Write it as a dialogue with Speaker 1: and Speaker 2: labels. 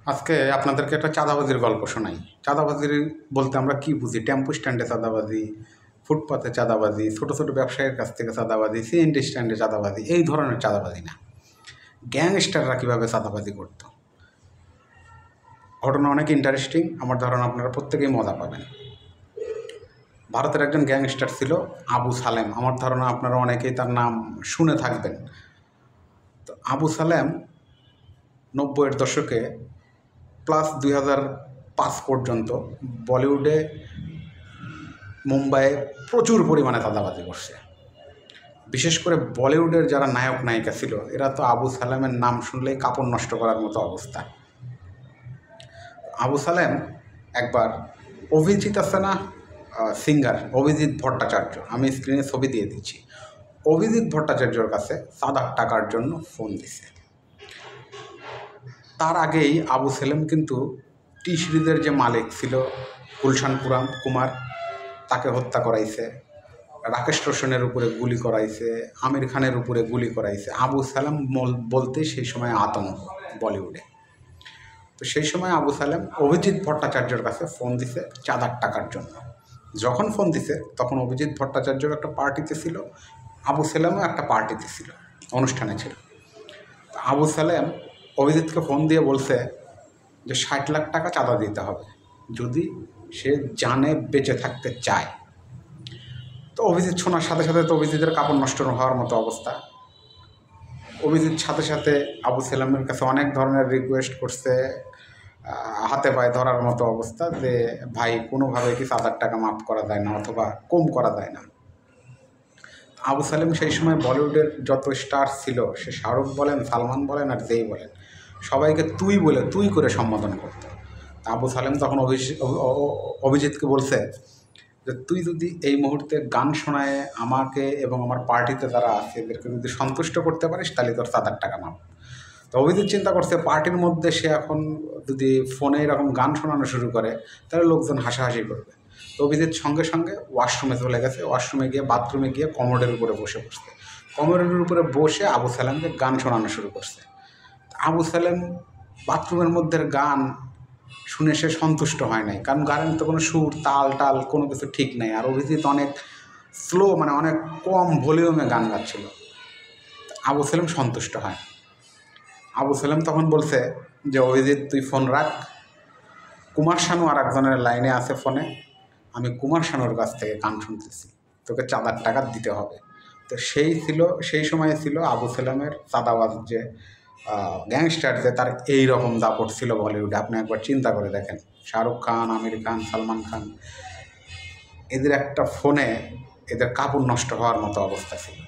Speaker 1: আজকে আপনাদেরকে একটা চাঁদাবাজির গল্প শোনাই। চাঁদাবাজি বলতে আমরা কি বুঝি? টেম্পো স্ট্যান্ডে চাঁদাবাজি, ফুটপাতে চাঁদাবাজি, ছোটো ছোটো ব্যবসায়ীর কাছ থেকে চাঁদাবাজি, সিএনজি স্ট্যান্ডে চাঁদাবাজি, এই ধরনের চাঁদাবাজি না। গ্যাংস্টাররা কীভাবে চাঁদাবাজি করত, ঘটনা অনেক ইন্টারেস্টিং। আমার ধারণা আপনারা প্রত্যেকেই মজা পাবেন। ভারতের একজন গ্যাংস্টার ছিল আবু সালেম। আমার ধারণা আপনারা অনেকেই তার নাম শুনে থাকবেন। তো আবু সালেম 90-এর দশকে প্লাস 2005 পর্যন্ত বলিউডে, মুম্বাইয়ে প্রচুর পরিমাণে চাঁদাবাজি করছে। বিশেষ করে বলিউডের যারা নায়ক নায়িকা ছিল, এরা তো আবু সালেমের নাম শুনলেই কাপড় নষ্ট করার মতো অবস্থা। আবু সালেম একবার অভিজিৎ আছে না, সিঙ্গার অভিজিৎ ভট্টাচার্য, আমি স্ক্রিনে ছবি দিয়ে দিচ্ছি, অভিজিৎ ভট্টাচার্যর কাছে চাঁদার টাকার জন্য ফোন দিছে। তার আগেই আবু সালেম কিন্তু টি সিরিজের যে মালিক ছিল গুলশান কুমার, তাকে হত্যা করাইছে, রাকেশ রোশনের উপরে গুলি করাইছে, আমির খানের উপরে গুলি করাইছে। আবু সালেম বলতে সেই সময় আতঙ্ক বলিউডে। তো সেই সময় আবু সালেম অভিজিৎ ভট্টাচার্যের কাছে ফোন দিছে চাঁদার টাকার জন্য। যখন ফোন দিছে তখন অভিজিৎ ভট্টাচার্যর একটা পার্টিতে ছিল, আবু সালেমও একটা পার্টিতে ছিল, অনুষ্ঠানে ছিল। আবু সালেম অভিজিৎকে ফোন দিয়ে বলছে যে 60 লাখ টাকা চাঁদা দিতে হবে যদি সে জানে বেঁচে থাকতে চায়। তো অভিজিৎ শোনার সাথে সাথে তো অভিজিতের কাপড় নষ্ট হওয়ার মতো অবস্থা। অভিজিৎ সাথে সাথে আবু সালেমের কাছে অনেক ধরনের রিকোয়েস্ট করছে, হাতে পায়ে ধরার মতো অবস্থা, যে ভাই কোনোভাবে কি চাঁদার টাকা মাফ করা যায় না অথবা কম করা যায় না। আবু সালেম সেই সময় বলিউডের যত স্টার ছিল, সে শাহরুখ বলেন, সালমান বলেন আর যেই বলেন, সবাইকে তুই করে সম্বোধন করত। আবু সালেম তখন অভিজিৎকে বলছে যে তুই যদি এই মুহূর্তে গান শোনায় আমাকে এবং আমার পার্টিতে যারা আছে এদেরকে যদি সন্তুষ্ট করতে পারিস তাহলে তোর চাঁদার টাকা মাপ। তো অভিজিৎ চিন্তা করছে পার্টির মধ্যে সে এখন যদি ফোনে এরকম গান শোনানো শুরু করে তাহলে লোকজন হাসাহাসি করবে। তো অভিজিৎ সঙ্গে সঙ্গে ওয়াশরুমে চলে গেছে, ওয়াশরুমে গিয়ে বাথরুমে গিয়ে কমোডের উপরে বসে কমোডের উপরে বসে আবু সালেমকে গান শোনানো শুরু করছে। আবু সালেম বাথরুমের মধ্যে গান শুনে সে সন্তুষ্ট হয় নাই, কারণ গানের তো কোনো সুর তাল টাল কোনো কিছু ঠিক নেই, আর অভিজিৎ অনেক স্লো, মানে অনেক কম ভলিউমে গান গাচ্ছিল। আবু সালেম সন্তুষ্ট হয়। আবু সালেম তখন বলছে যে অভিজিৎ তুই ফোন রাখ, কুমার শানু আর একজনের লাইনে আছে ফোনে, আমি কুমার শানুর কাছ থেকে গান শুনতেছি, তোকে চাঁদার টাকা দিতে হবে। তো সেই সময়ে ছিল আবু সালেমের চাঁদাবাজ যে গ্যাংস্টার, যে তার এই রকম দাপট ছিল বলিউডে। আপনি একবার চিন্তা করে দেখেন, শাহরুখ খান, আমির খান, সালমান খান, এদের একটা ফোনে এদের কাপড় নষ্ট হওয়ার মতো অবস্থা ছিল।